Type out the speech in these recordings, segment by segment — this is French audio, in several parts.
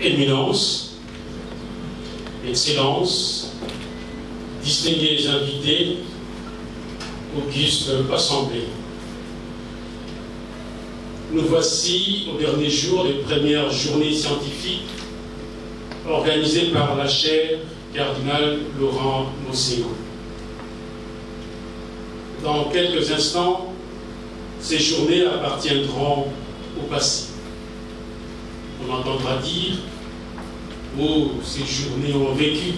Éminence, Excellences, distingués invités, auguste assemblée. Nous voici au dernier jour des premières journées scientifiques organisées par la chaire cardinal Laurent Mosengo. Dans quelques instants, ces journées appartiendront au passé. On entendra dire « Oh, ces journées ont vécu »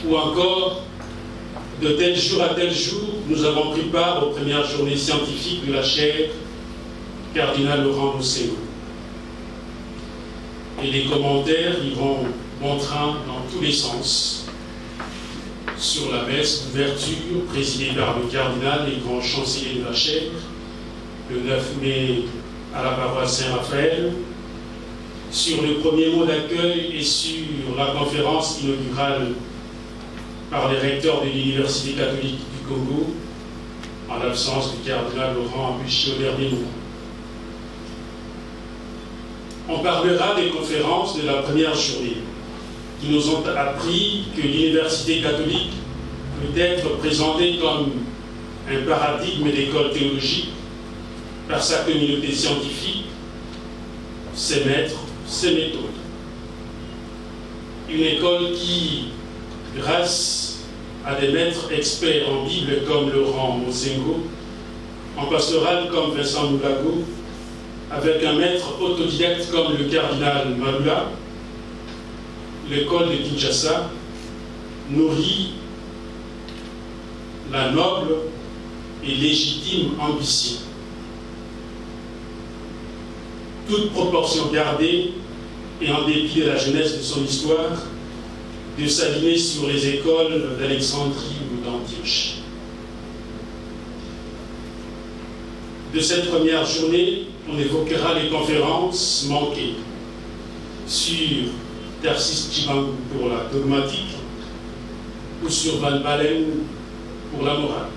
ou encore « De tel jour à tel jour, nous avons pris part aux premières journées scientifiques de la chaire cardinal Laurent Mosengo ». Et les commentaires iront bon train dans tous les sens sur la messe d'ouverture présidée par le cardinal et grand chancelier de la chaire le 9 mai à la paroisse Saint-Raphaël, sur le premier mot d'accueil et sur la conférence inaugurale par les recteurs de l'Université catholique du Congo, en l'absence du cardinal Laurent Buchet au dernier moment. On parlera des conférences de la première journée, qui nous ont appris que l'Université catholique peut être présentée comme un paradigme d'école théologique par sa communauté scientifique, ses maîtres, ses méthodes. Une école qui, grâce à des maîtres experts en Bible comme Laurent Mosengo, en pastoral comme Vincent Moulago, avec un maître autodidacte comme le cardinal Malula, l'école de Kinshasa nourrit la noble et légitime ambition. Toute proportion gardée et en dépit de la jeunesse de son histoire, de s'aligner sur les écoles d'Alexandrie ou d'Antioche. De cette première journée, on évoquera les conférences manquées sur Tarsis Chibangu pour la dogmatique ou sur Van Balen pour la morale.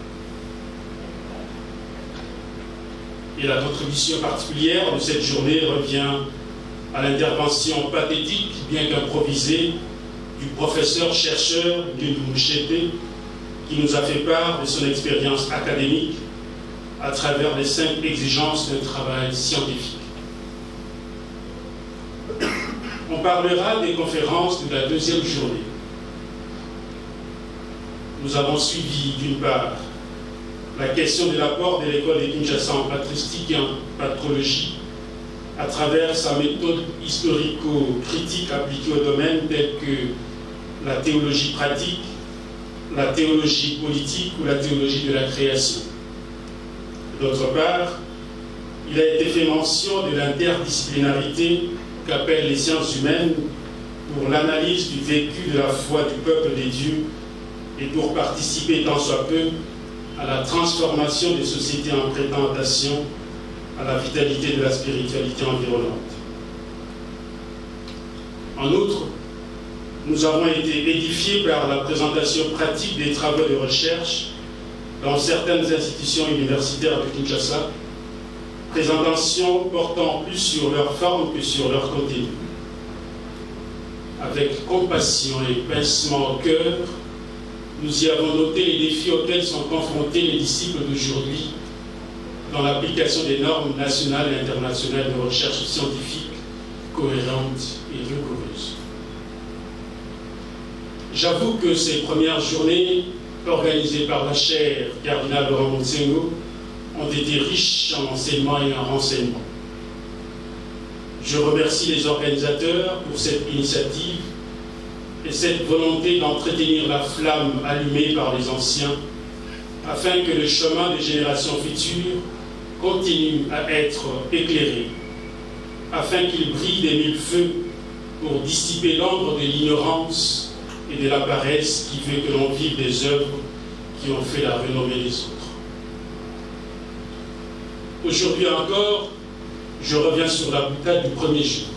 Et la contribution particulière de cette journée revient à l'intervention pathétique, bien qu'improvisée, du professeur-chercheur Gundu Moucheté, qui nous a fait part de son expérience académique à travers les 5 exigences d'un travail scientifique. On parlera des conférences de la deuxième journée. Nous avons suivi, d'une part, la question de l'apport de l'école de Kinshasa en patristique et en patrologie à travers sa méthode historico-critique appliquée au domaine tel que la théologie pratique, la théologie politique ou la théologie de la création. D'autre part, il a été fait mention de l'interdisciplinarité qu'appellent les sciences humaines pour l'analyse du vécu de la foi du peuple des dieux et pour participer tant soit peu à la transformation des sociétés en prétentation à la vitalité de la spiritualité environnante. En outre, nous avons été édifiés par la présentation pratique des travaux de recherche dans certaines institutions universitaires de Kinshasa, présentation portant plus sur leur forme que sur leur contenu. Avec compassion et pincement au cœur, nous y avons noté les défis auxquels sont confrontés les disciples d'aujourd'hui dans l'application des normes nationales et internationales de recherche scientifique cohérentes et rigoureuses. J'avoue que ces premières journées organisées par la chaire cardinal Laurent Mosengo ont été riches en enseignements et en renseignements. Je remercie les organisateurs pour cette initiative et cette volonté d'entretenir la flamme allumée par les anciens afin que le chemin des générations futures continue à être éclairé, afin qu'il brille des mille feux pour dissiper l'ombre de l'ignorance et de la paresse qui veut que l'on vive des œuvres qui ont fait la renommée des autres. Aujourd'hui encore, je reviens sur la boutade du premier jour,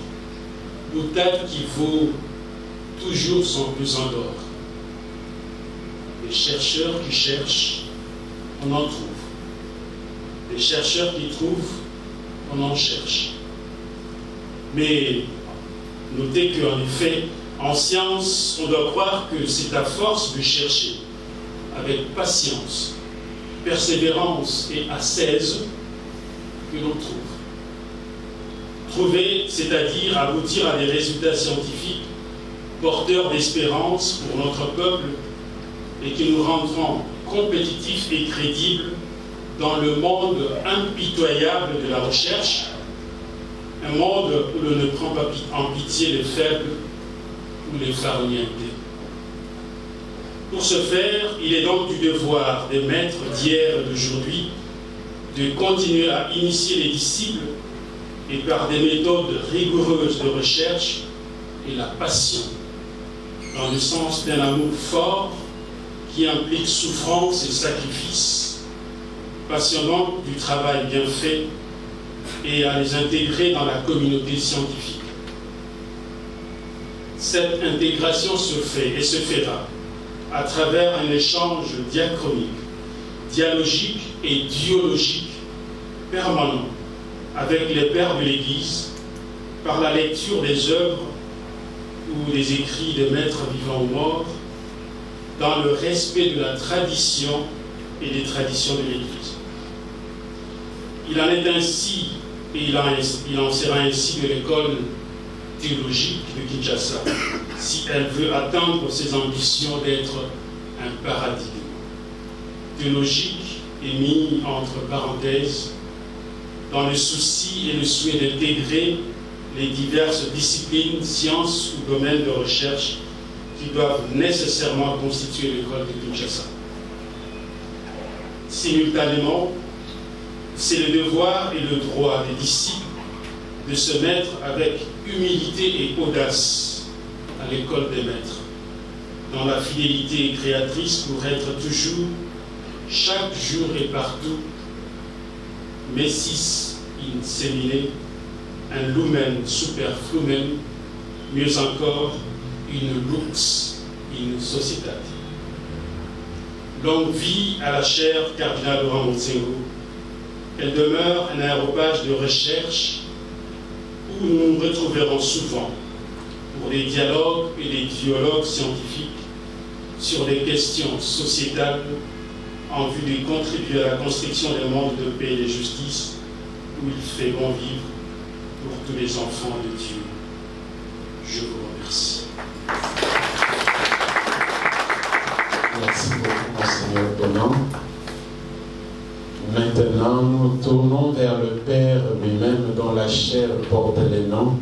boutade qui vaut toujours son pesant d'or. Les chercheurs qui cherchent, on en trouve. Les chercheurs qui trouvent, on en cherche. Mais Notez qu'en effet, en science, on doit croire que c'est à force de chercher, avec patience, persévérance et ascèse, que l'on trouve. Trouver, c'est-à-dire aboutir à des résultats scientifiques porteurs d'espérance pour notre peuple et qui nous rendront compétitifs et crédibles dans le monde impitoyable de la recherche, un monde où l'on ne prend pas en pitié les faibles ou les farnientés. Pour ce faire, il est donc du devoir des maîtres d'hier et d'aujourd'hui de continuer à initier les disciples et par des méthodes rigoureuses de recherche et la passion, dans le sens d'un amour fort qui implique souffrance et sacrifice, passionnant du travail bien fait et à les intégrer dans la communauté scientifique. Cette intégration se fait et se fera à travers un échange diachronique, dialogique et dialogique permanent avec les pères de l'Église par la lecture des œuvres ou des écrits des maîtres vivants ou morts dans le respect de la tradition et des traditions de l'Église. Il en est ainsi et il en sera ainsi de l'école théologique de Kinshasa si elle veut atteindre ses ambitions d'être un paradigme. Théologique est mis entre parenthèses dans le souci et le souhait d'intégrer les diverses disciplines, sciences ou domaines de recherche qui doivent nécessairement constituer l'école de Kinshasa. Simultanément, c'est le devoir et le droit des disciples de se mettre avec humilité et audace à l'école des maîtres, dans la fidélité créatrice pour être toujours, chaque jour et partout, Messis in semine, un lumen super flumen, mieux encore, une lux in societate. Longue vie à la chère cardinal Laurent Motsengo. Elle demeure un aéropage de recherche où nous nous retrouverons souvent pour des dialogues et des dialogues scientifiques sur des questions sociétales en vue de contribuer à la construction d'un monde de paix et de justice où il fait bon vivre pour tous les enfants de Dieu. Je vous remercie. Merci beaucoup, Monseigneur Donant. Maintenant, nous tournons vers le Père lui-même dont la chair porte les noms